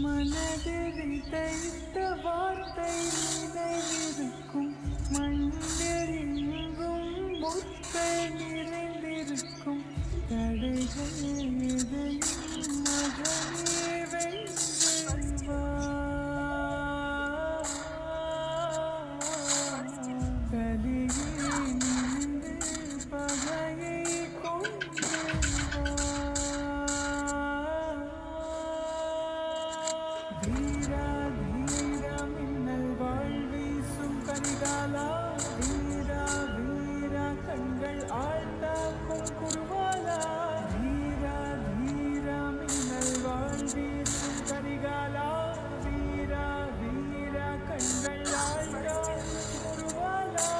மனதில் விதைத்த வார்த்தை நினைவிருக்கும், மண்ணில் எங்கும் முட்கள் நிறைந்திருக்கும். தடைகள் எதையும் மகனே வென்று வா. கலியே நின்று பகையை கொண்டு வீரா வீரா மின்னல் வாழ்வீசும் கரிகாலா. வீரா வீரா கண்கள் ஆழ்ந்தாக்கும் குருவாலா. வீரா வீரா மின்னல் வாழ்வீசும் கரிகாலா. வீரா வீரா கண்கள் ஆழ்ந்தாக்கும் குருவாலா.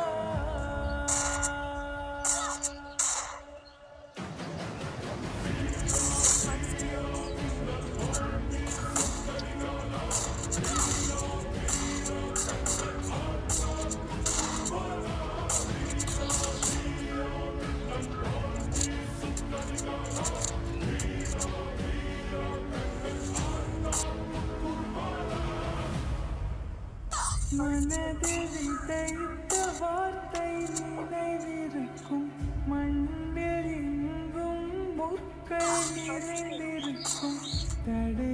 மனதில் விதைத்த வார்த்தை நினைவிருக்கும், மண்ணில் எங்கும் முட்கள் நிறைந்திருக்கும். தடை